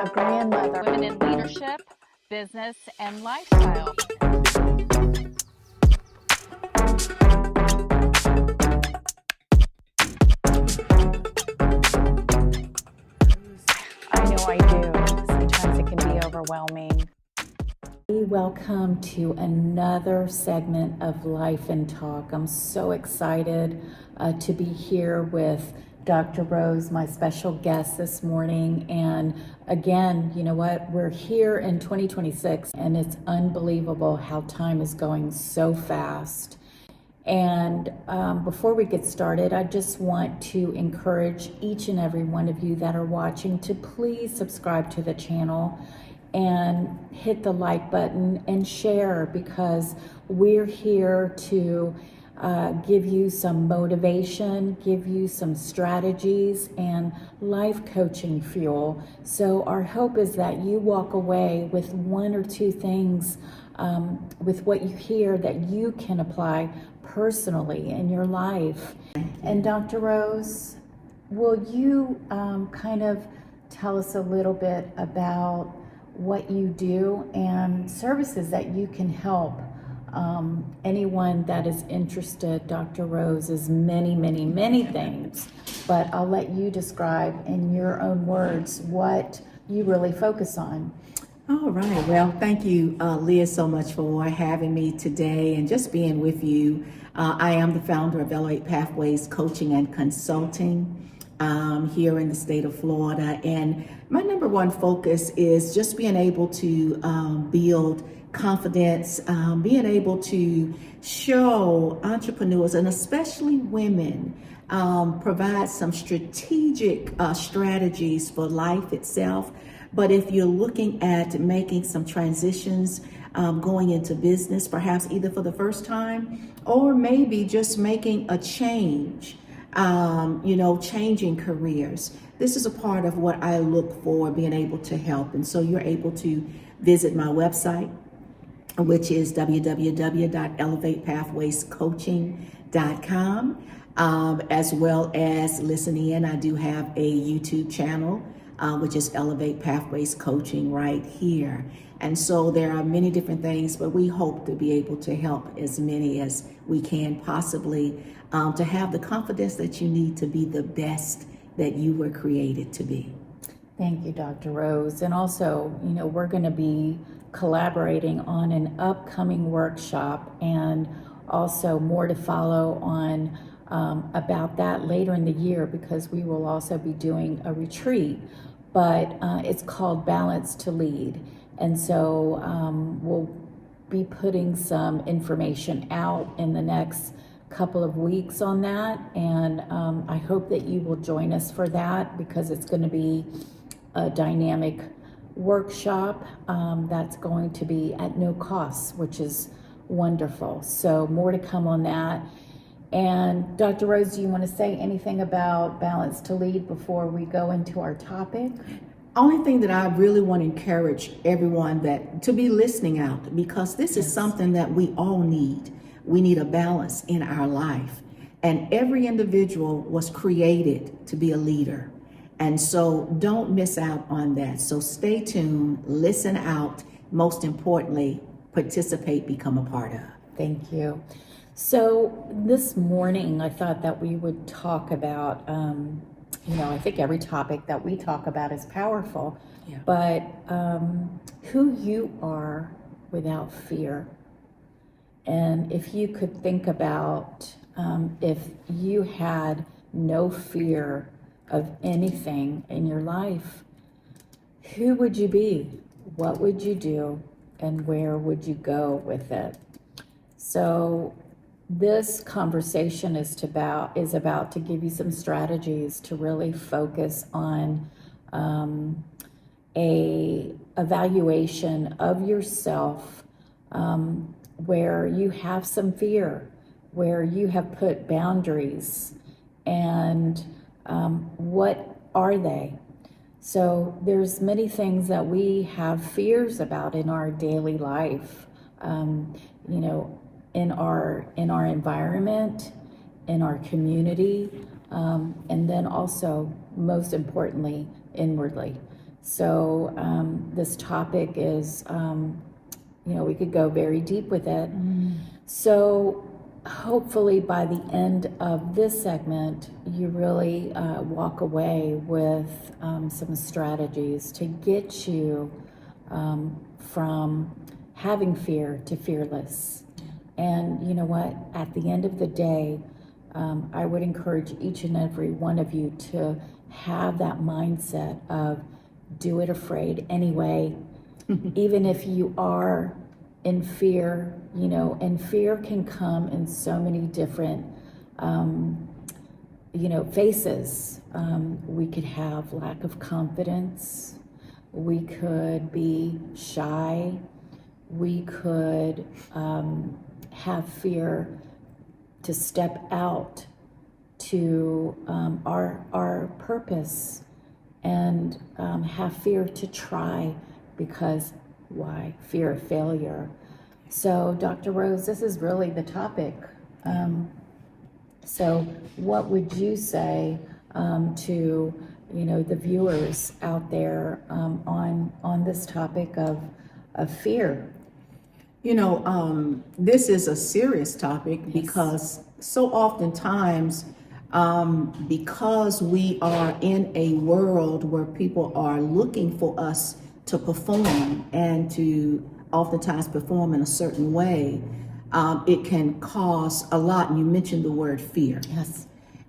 a grandmother. Women in leadership, business, and lifestyle. I know I do. Sometimes it can be overwhelming. Welcome to another segment of Lifin Talk. I'm so excited to be here with Dr. Rose, my special guest this morning. And again, you know what? We're here in 2026, and it's unbelievable how time is going so fast. And before we get started, I just want to encourage each and every one of you that are watching to please subscribe to the channel and hit the like button and share, because we're here to give you some motivation, give you some strategies and life coaching fuel. So our hope is that you walk away with one or two things with what you hear that you can apply personally in your life. And Dr. Rose, will you kind of tell us a little bit about what you do and services that you can help anyone that is interested? Dr. Rose is many things, but I'll let you describe in your own words what you really focus on. All right. Well, thank you, Leah, so much for having me today and just being with you. I am the founder of Elevate Pathways Coaching and Consulting here in the state of Florida. And my number one focus is just being able to build confidence, being able to show entrepreneurs and especially women, provide some strategic strategies for life itself. But if you're looking at making some transitions, going into business, perhaps either for the first time or maybe just making a change, changing careers. This is a part of what I look for, being able to help. And so you're able to visit my website, which is www.elevatepathwayscoaching.com, as well as listen in. I do have a YouTube channel, which is Elevate Pathways Coaching right here. And so there are many different things, but we hope to be able to help as many as we can possibly, to have the confidence that you need to be the best that you were created to be. Thank you, Dr. Rose. And also, we're going to be collaborating on an upcoming workshop, and also more to follow on about that later in the year, because we will also be doing a retreat, but it's called Balance to Lead. And so we'll be putting some information out in the next couple of weeks on that. And I hope that you will join us for that, because it's going to be a dynamic workshop that's going to be at no cost, which is wonderful. So more to come on that. And Dr. Rose, do you want to say anything about Balance to Lead before we go into our topic? Only thing that I really want to encourage everyone that to be listening out, because this is something that we all need. We need a balance in our life. And every individual was created to be a leader. And so don't miss out on that. So stay tuned, listen out, most importantly, participate, become a part of. Thank you. So this morning, I thought that we would talk about, I think every topic that we talk about is powerful, but who you are without fear. And if you could think about if you had no fear of anything in your life, who would you be? What would you do? And where would you go with it? So this conversation is about to give you some strategies to really focus on a evaluation of yourself, where you have some fear, where you have put boundaries, and what are they? So there's many things that we have fears about in our daily life, in our environment, in our community, and then also, most importantly, inwardly. So this topic is, we could go very deep with it. So hopefully by the end of this segment, you really walk away with some strategies to get you from having fear to fearless. And you know what? At the end of the day, I would encourage each and every one of you to have that mindset of do it afraid anyway, even if you are in fear, and fear can come in so many different, faces. We could have lack of confidence. We could be shy. We could have fear to step out to our purpose, and have fear to try because why? Fear of failure. So Dr. Rose, this is really the topic. So what would you say to the viewers out there on this topic of fear? This is a serious topic because so oftentimes, because we are in a world where people are looking for us to perform and to oftentimes perform in a certain way, it can cause a lot. And you mentioned the word fear. Yes.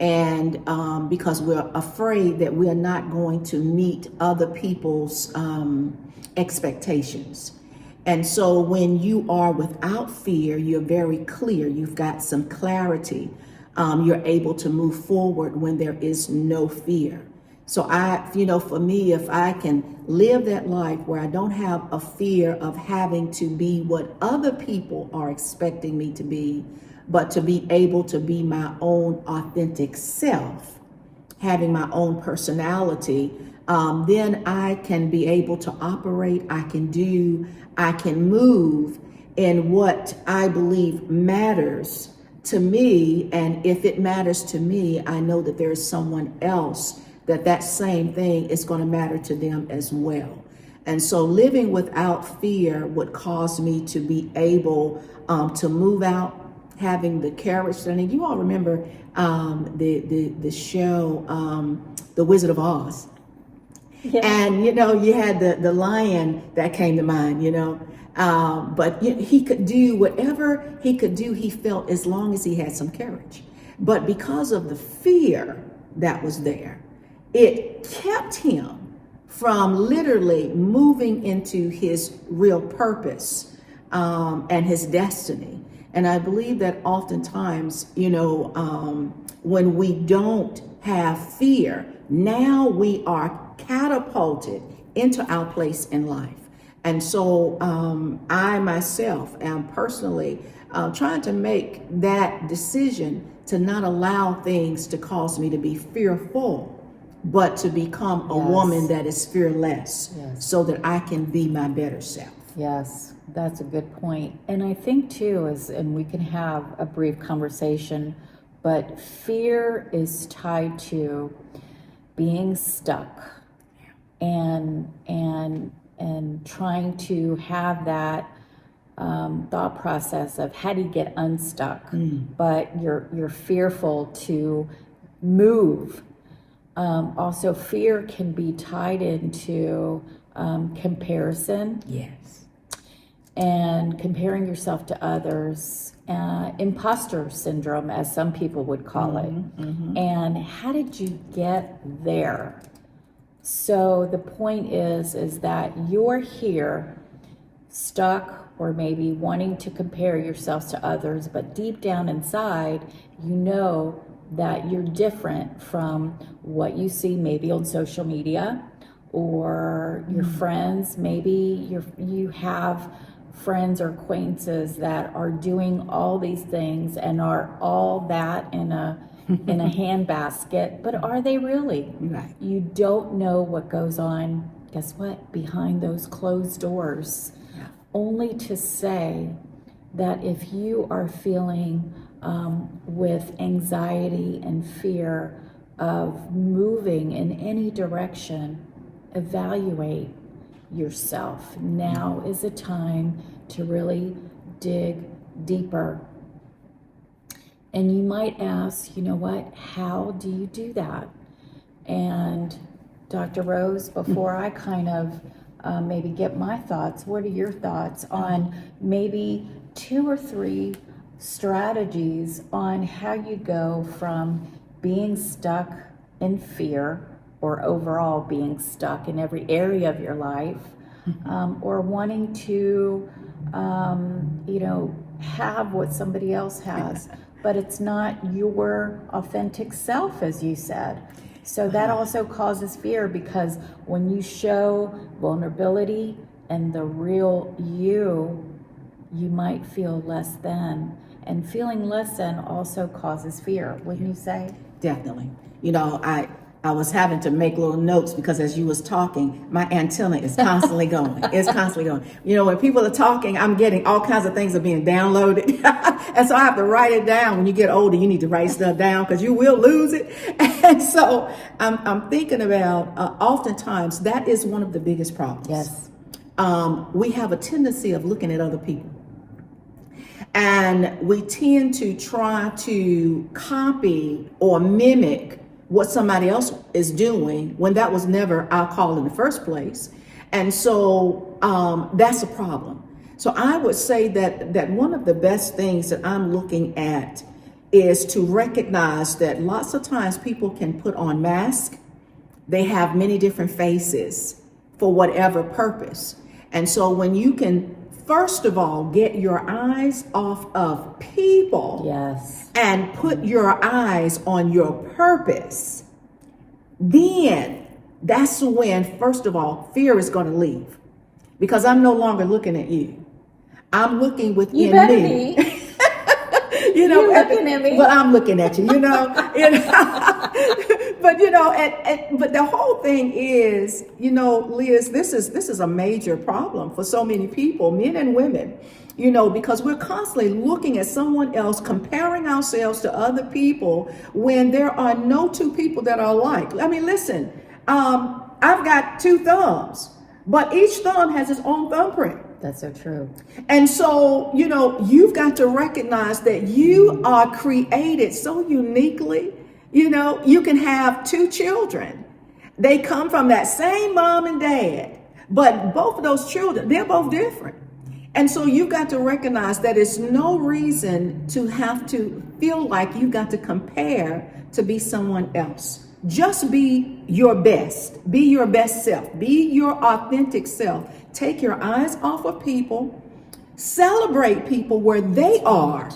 And because we're afraid that we're not going to meet other people's expectations. And so when you are without fear, you're very clear. You've got some clarity. You're able to move forward when there is no fear. So for me, if I can live that life where I don't have a fear of having to be what other people are expecting me to be, but to be able to be my own authentic self, having my own personality, then I can be able to operate, I can move in what I believe matters to me. And if it matters to me, I know that there is someone else that same thing is going to matter to them as well. And so living without fear would cause me to be able to move out, having the courage. And you all remember the show, The Wizard of Oz. Yeah. And, you had the lion that came to mind, but he could do whatever he could do, he felt, as long as he had some courage. But because of the fear that was there, it kept him from literally moving into his real purpose and his destiny. And I believe that oftentimes, when we don't have fear, now we are catapulted into our place in life. And so I myself am personally trying to make that decision to not allow things to cause me to be fearful, but to become a woman that is fearless, so that I can be my better self. Yes, that's a good point. And I think too and we can have a brief conversation, but fear is tied to being stuck and trying to have that thought process of how do you get unstuck, but you're fearful to move. Also, fear can be tied into comparison. Yes. And comparing yourself to others, imposter syndrome, as some people would call it. And how did you get there? So the point is that you're here stuck, or maybe wanting to compare yourselves to others, but deep down inside, you know that you're different from what you see maybe on social media or your friends. Maybe you have friends or acquaintances that are doing all these things and are all that in a handbasket, but are they really? Right. You don't know what goes on, guess what, behind those closed doors. Yeah. Only to say that if you are feeling with anxiety and fear of moving in any direction, evaluate yourself. Now is a time to really dig deeper. And you might ask, you know what, how do you do that? And Dr. Rose, before I kind of maybe get my thoughts, what are your thoughts on maybe 2 or 3 strategies on how you go from being stuck in fear or overall being stuck in every area of your life, or wanting to, have what somebody else has, but it's not your authentic self, as you said. So that also causes fear, because when you show vulnerability and the real you, you might feel less than. And feeling less than also causes fear, wouldn't you say? Definitely. I was having to make little notes because as you was talking, my antenna is constantly going. It's constantly going. When people are talking, I'm getting all kinds of things are being downloaded. And so I have to write it down. When you get older, you need to write stuff down because you will lose it. And so I'm thinking about, oftentimes that is one of the biggest problems. Yes. We have a tendency of looking at other people. And we tend to try to copy or mimic what somebody else is doing when that was never our call in the first place. And so that's a problem. So I would say that one of the best things that I'm looking at is to recognize that lots of times people can put on masks. They have many different faces for whatever purpose. And so when you can, first of all, get your eyes off of people, yes, and put your eyes on your purpose, then that's when, first of all, fear is going to leave, because I'm no longer looking at you. I'm looking within you better me. Be. You're looking at me. But I'm looking at you, but the whole thing is, Liz, this is a major problem for so many people, men and women, because we're constantly looking at someone else, comparing ourselves to other people when there are no 2 people that are alike. I mean, listen, I've got 2 thumbs, but each thumb has its own thumbprint. That's so true. And so, you've got to recognize that you are created so uniquely. You can have 2 children. They come from that same mom and dad, but both of those children, they're both different. And so you've got to recognize that it's no reason to have to feel like you've got to compare to be someone else. Just be your best. Be your best self. Be your authentic self. Take your eyes off of people. Celebrate people where they are.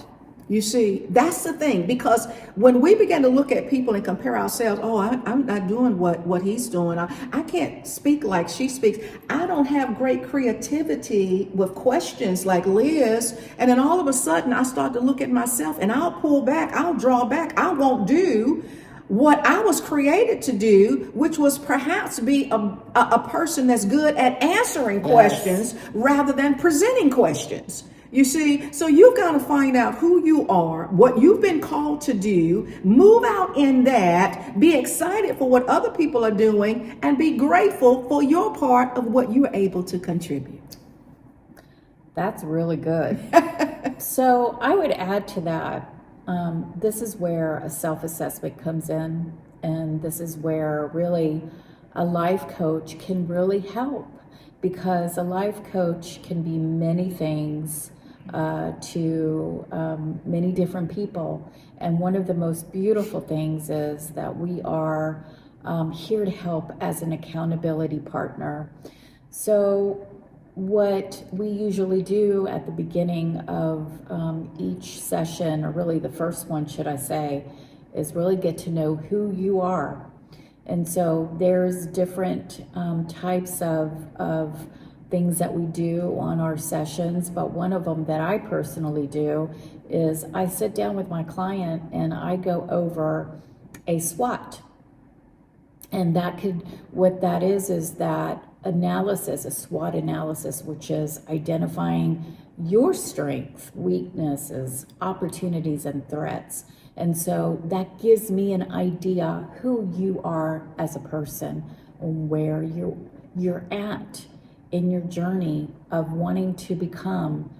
You see, that's the thing, because when we begin to look at people and compare ourselves, I'm not doing what he's doing. I can't speak like she speaks. I don't have great creativity with questions like Liz. And then all of a sudden I start to look at myself and I'll pull back. I'll draw back. I won't do what I was created to do, which was perhaps be a person that's good at answering questions rather than presenting questions. You see, so you've got to find out who you are, what you've been called to do, move out in that, be excited for what other people are doing, and be grateful for your part of what you're able to contribute. That's really good. So I would add to that, this is where a self-assessment comes in, and this is where really a life coach can really help, because a life coach can be many things to many different people. And one of the most beautiful things is that we are here to help as an accountability partner. So what we usually do at the beginning of each session, or really the first one, should I say, is really get to know who you are. And so there's different types of things that we do on our sessions, but one of them that I personally do is I sit down with my client and I go over a SWOT. And what that is that analysis, a SWOT analysis, which is identifying your strengths, weaknesses, opportunities, and threats. And so that gives me an idea who you are as a person, where you're at in your journey of wanting to become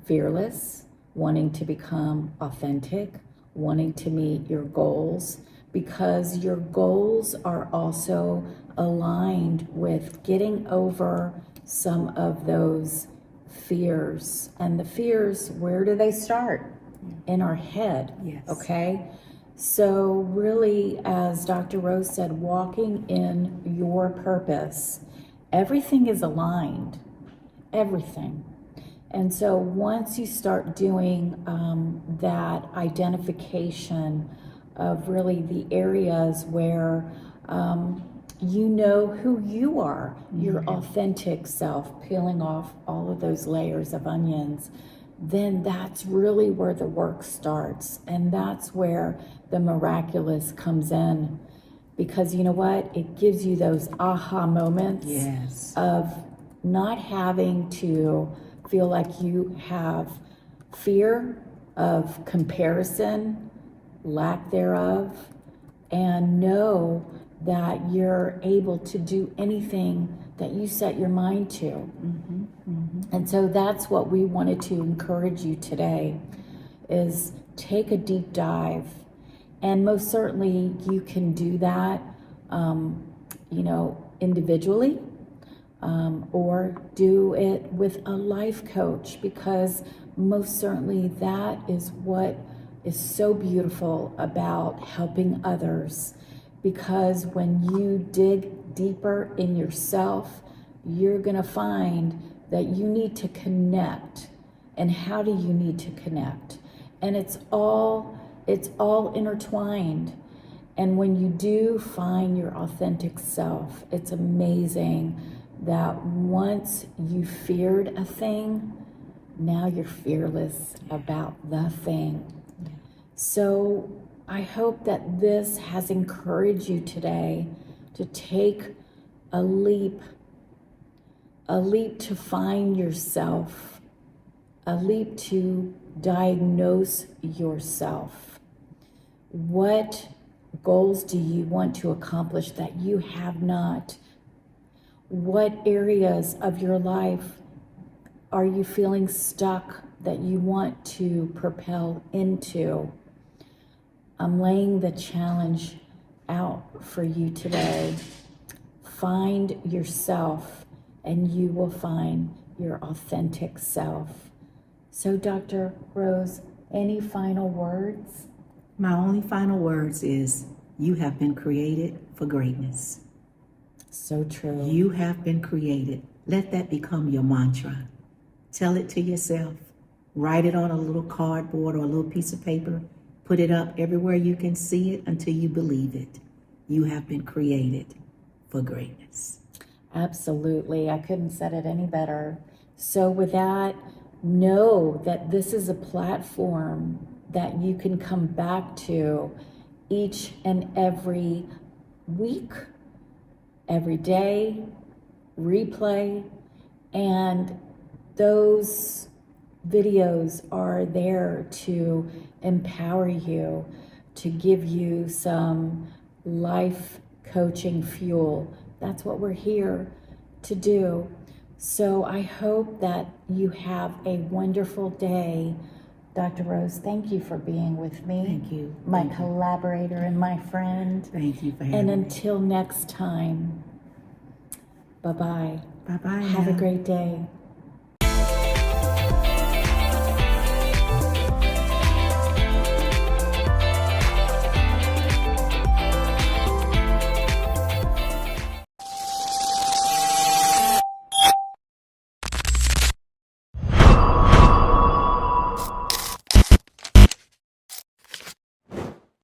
fearless, wanting to become authentic, wanting to meet your goals, because your goals are also aligned with getting over some of those fears. And the fears, where do they start? In our head. Yes. Okay? So really, as Dr. Rose said, walking in your purpose, everything is aligned. Everything. And so once you start doing that identification of really the areas where you know who you are, your authentic self, peeling off all of those layers of onions, then that's really where the work starts. And that's where the miraculous comes in. Because you know what? It gives you those aha moments Yes. of not having to feel like you have fear of comparison, lack thereof, and know that you're able to do anything that you set your mind to. And so that's what we wanted to encourage you today, is take a deep dive. And most certainly you can do that, individually, or do it with a life coach, because most certainly that is what is so beautiful about helping others. Because when you dig deeper in yourself, you're going to find that you need to connect. And how do you need to connect? And it's all intertwined. And when you do find your authentic self, it's amazing that once you feared a thing, now you're fearless about the thing. So I hope that this has encouraged you today to take a leap to find yourself, a leap to diagnose yourself. What goals do you want to accomplish that you have not? What areas of your life are you feeling stuck that you want to propel into? I'm laying the challenge out for you today. Find yourself, and you will find your authentic self. So, Dr. Rose, any final words? My only final words is, you have been created for greatness. So true. You have been created. Let that become your mantra. Tell it to yourself. Write it on a little cardboard or a little piece of paper. Put it up everywhere you can see it until you believe it. You have been created for greatness. Absolutely. I couldn't said it any better. So with that, know that this is a platform that you can come back to each and every week, every day, replay, and those videos are there to empower you, to give you some life coaching fuel. That's what we're here to do. So I hope that you have a wonderful day. Dr. Rose, thank you for being with me. Thank you. My Thank you. collaborator and my friend. Thank you for having And me. until next time, bye-bye. Bye-bye. Have a now. great day.